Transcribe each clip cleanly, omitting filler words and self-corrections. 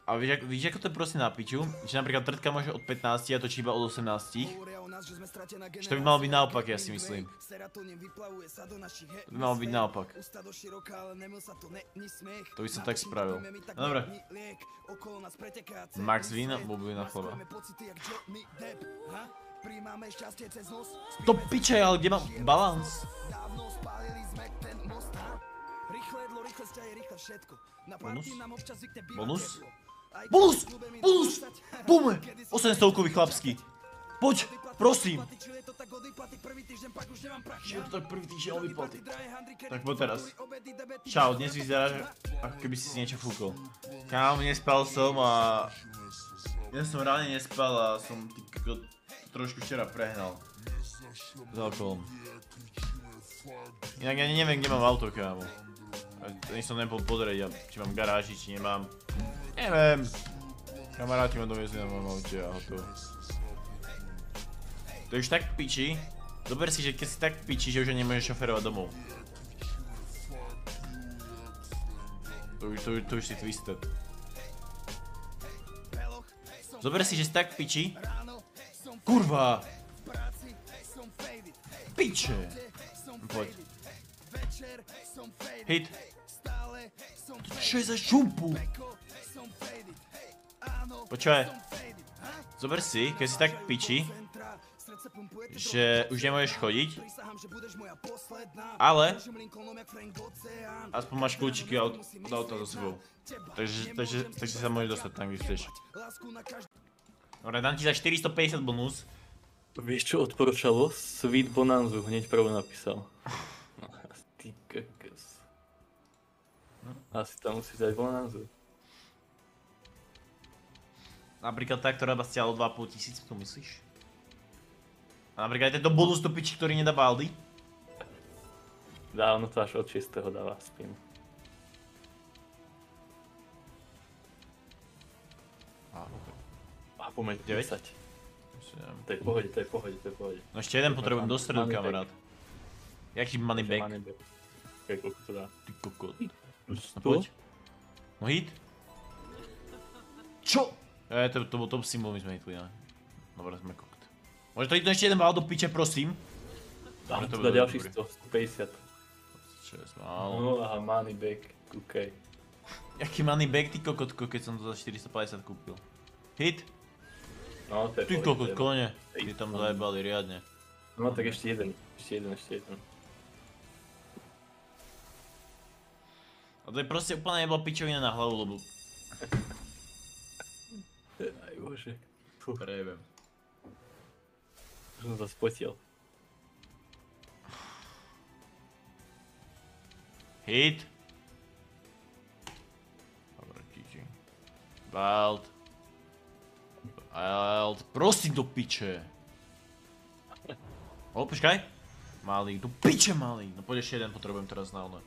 A víš, ako to je proste na piču? Že napríklad trtka môže od 15 a točí iba od 18. Že to by malo byť naopak, ja si myslím. To by malo byť naopak. To by som tak spravil. No dobre. Max vína, bobuje na chleba. To piče, ale kde mám balans? Bonus? Bonus? Bonus! Bonus! Bume! 800-kový chlapský. Poď, prosím. Čiže to tak prvý týždeň vyplaty. Tak poď teraz. Čau, dnes vyzeráš, ako keby si niečo fúkol. Kámo, nespal som a... Ja som ráne nespal a som trošku včera prehnal. S alkoholom. Inak ja neviem, kde mám auto, kámo. Ani som nebol pozrieť, či mám garáži, či nemám. Neviem. Kamaráti ma doviezli na mojom aute a hotovo. To je už tak piči. Dober si, že keď si tak piči, že už nemôžeš šoferovať domov. To už si twisted. Zober si, že si tak piči. Kurva! Piče! Poď. Hit. Čo je za šumpu? Počkaj. Zober si, keď si tak piči, že už nemôžeš chodiť, ale aspoň máš kľúčiky od auta za sebou. Takže sa môžeš dostať tam, kde chceš. Dobre, dám ti za 450 bonus. Vieš čo odporúčalo? Sweet Bonanzu, hneď prvo napísal. Ty kokos. Asi tam musíš dať Bonanzu. Napríklad tá, ktorá ma stiahla 2500, to myslíš? A napríklad aj tento bonus do piči, ktorý nedá Baldy? Dávno to až od 6. dáva spin. A pomeď 10. To je v pohode, to je v pohode, to je v pohode. No ešte jeden potrebujem do stredu, kamarát. Jaký money back? Okay, koľko to dá? Ty kokot. No poď. No hit. Čo? To bol top symbol, my sme hitli, ne? Dobre, sme kokot. Môže to ísť ešte jeden bál do piče, prosím? Dáme to dá ďalších 100, 150. Čo je smal? No aha, money back, kúkaj. Jaký money back, ty kokotko, keď som to za 450 kúpil. Hit? No, to je ty kokot, kone. Ty tam zajebali riadne. No tak ešte jeden. A to je proste úplne nebola pičovina na hlavu, lebo... Aj bože. Prejebem. Už som sa spotil. Hit. Dobre, GG. Bald. Prosím do piče. O, počkaj. Malý, do piče malý. No poď ešte jeden potrebujem teraz na ono.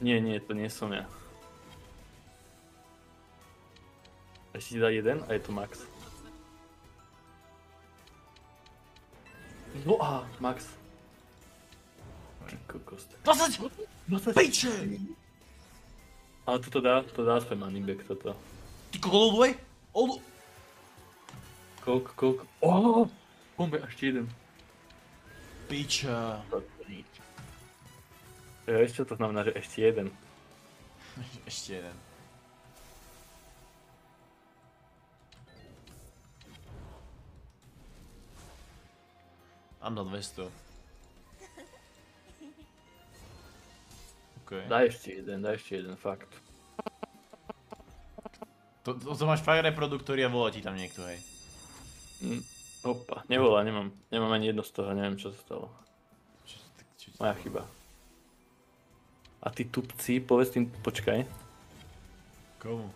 Nie, to nie som ja. Ešte ti dá jeden a je to max. No aha, max. Ty kokos. 20! Piče! Ale to dá aspoň money back toto. Ty kokot, all the way? Koľko? Oooo! Bombe, ešte jeden. Piča. Vieš čo to znamená, že ešte jeden? Ešte jeden. Mám na 200. OK. Daj ešte jeden, fakt. To máš fakt reproduktory a volá ti tam niekto, hej? Opa, nevolá, nemám ani jedno z toho, neviem čo sa stalo. Moja chyba. A ty tupci, povedz tým, počkaj. Komu?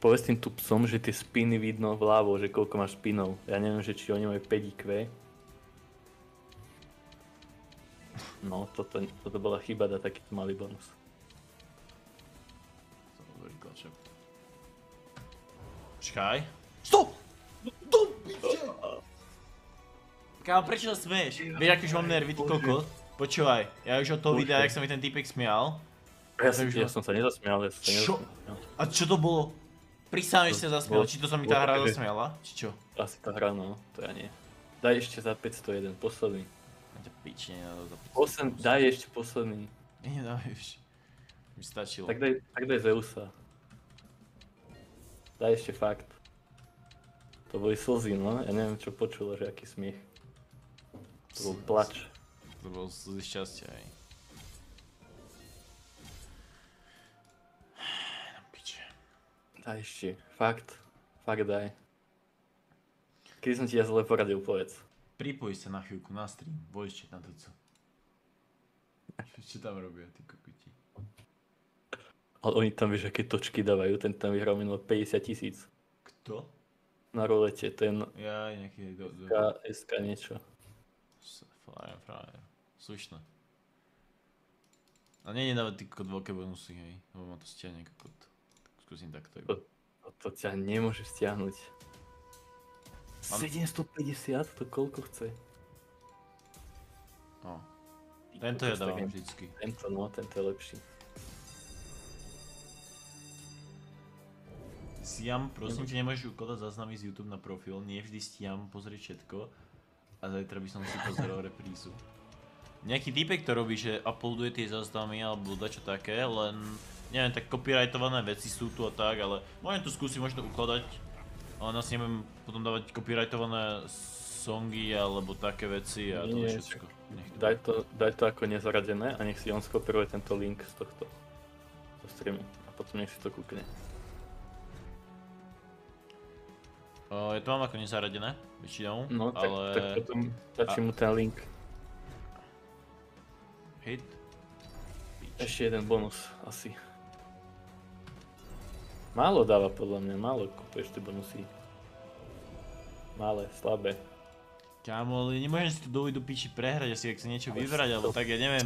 Povedz tým tupcom, že tie spiny vidno vľavo, že koľko máš spinov. Ja neviem, že či oni majú 5 IQ. No, toto bola chyba dať takýto malý bonus. Počkaj. Stop! Do piče! Kámo, prečo sa smeješ? Vieš, aký už mám nervy, ty kokot? Počúvaj, ja už od toho videa, jak sa mi ten týpek smial. Ja som sa nezasmial, Čo? A čo to bolo? Prisám, že sa zasmiel, či to sa mi tá hra Bolo také, zasmiala, či čo? asi tá hra, no, to ja nie. Daj ešte za 501, posledný. Piči, nedá za 500. Daj ešte posledný. Nedávaj už. Mi stačilo. Tak daj Zeusa. Daj ešte fakt. To boli slzy, no, ja neviem čo počula, že aký smiech. To bol plač. To bol slzy šťastia, hej. No piče. Daj ešte, fakt daj. Kedy som ti ja zle poradil, povedz. Pripoj sa na chvíľku na stream, voice chat na to co. Čo tam robia, ty kokoti? Ale oni tam, vieš, aké točky dávajú, ten tam vyhral minulé 50 000. Kto? Na rolete, ten Ja, nejaký SK niečo. Frajer. Slušné. A nie nedávať ty kokot veľké bonusy, hej, lebo ma to stiahne kokot. Skúsim takto. To ťa nemôže stiahnuť. 750? To koľko chce? No. Tento ja dávam vždycky. Tento je lepší. Siam, prosím, či nemôžeš ukladať záznamy z YouTube na profil, nie vždy stíham pozrieť všetko a zajtra by som si pozeral reprízu. Nejaký týpek to robí, že uploaduje tie záznamy alebo dačo také, len neviem, tak copyrightované veci sú tu a tak, ale môžem to skúsiť možno ukladať, ale nás neviem potom dávať copyrightované songy alebo také veci a to všetko. Daj to ako nezaradené a nech si on skopiruje tento link z tohto streamu a potom nech si to kúkne. Ja to mám ako nezaradené, väčšinou, no, ale... tak potom stačí mu ten link. Hit? Ešte jeden bonus, asi. Málo dáva podľa mňa, málo kúpeš tie bonusy. Malé, slabé. Kámo, ale nemôžem si to dovoliť do piči prehrať, asi ak si niečo vybrať, alebo tak, ja neviem.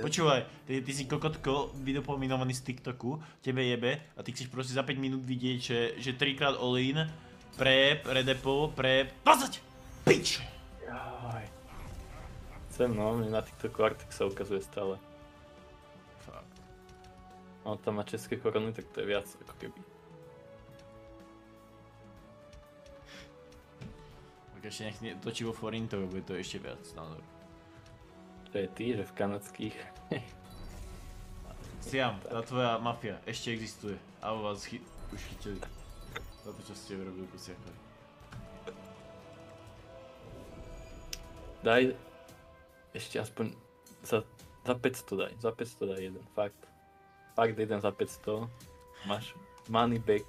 Počúvaj, ty si kokotko videopominovaný z TikToku, tebe jebe a ty chceš proste za 5 minút vidieť, že 3x all-in, prep, redepo, prep, 20! Pič! Jaj. Chcem, no, mne na TikToku Arctic sa ukazuje stále. Fakt. On tam má české koruny, tak to je viac ako keby. Ešte nech točí vo forintoch, bude to ešte viac, názor. To je ty, že v kanadských. Siam, tá tvoja mafia ešte existuje. A vás už chytili. Za to, čo ste urobili kusiakovi. Daj ešte aspoň za 500 daj, za 500 daj jeden, fakt. Fakt jeden za 500. Máš money back.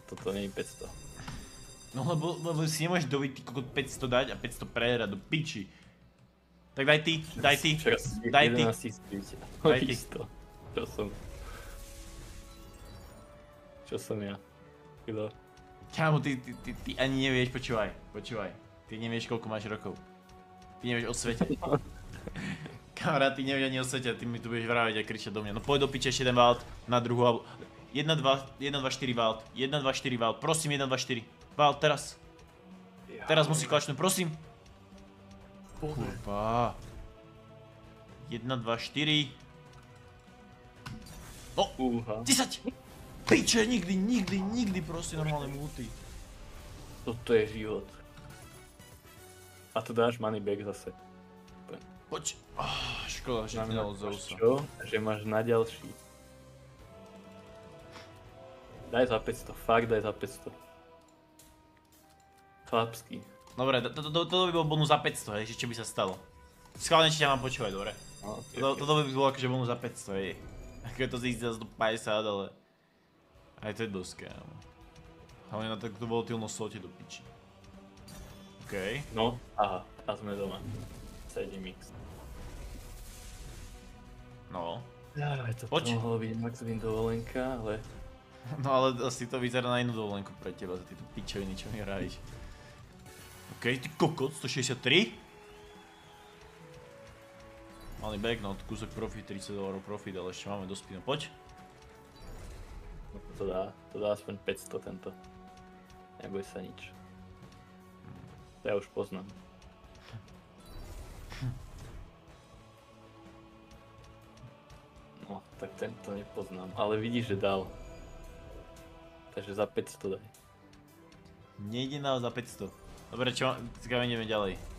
Toto nie je 500. No lebo si nemôžeš dovoliť ty kokot 500 dať a 500 prehrať do piči. Tak daj ty. Daj ty. 11 000. Daj ty. Čo som ja? Kto? Kámo, ty ani nevieš, počúvaj. Ty nevieš, koľko máš rokov. Ty nevieš o svete. Kamarát, ty nevieš ani o svete, ty mi tu budeš vraviť a kričať do mňa. No poď do piče ešte jeden vault na druhú alebo... 1, 2, 4 vault. 1, 2, 4 vault. Prosím, 1, 2, 4. Vault, teraz. Teraz musí klačnúť, prosím. Kurva. 1, 2, 4. No, 10! Piče, nikdy proste normálne multi. Toto je život. A tu dáš money back zase. Poď. Škoda, že ti dalo Zeusa. Čo? Že máš na ďalší. Daj za 500, fakt daj za 500. Chlapský. Dobre, toto by bol bonus za 500, hej, čo by sa stalo. Schválne, či ťa mám počúvať, dobre? Toto by bolo akože bonus za 500, hej. Ako je to zísť za 150, ale... Aj to je dosť, kámo. Hlavne na to, kto volatilno slote do piči. Okej. No, aha, a sme doma. CDMX. No. Toto mohlo byť max win dovolenka, ale... No ale asi to vyzerá na inú dovolenku pre teba, za tieto pičoviny, čo mi hráš. Okej, ty kokot, 163? Malý back, no kúsok profit, 30 $ profit, ale ešte máme dosť pino, poď. To dá aspoň 500 tento. Neboj sa nič. To ja už poznám. No, tak tento nepoznám, ale vidíš, že dal. Takže za 500 daj. Nejde na za 500. Dobre, čo, ideme ďalej.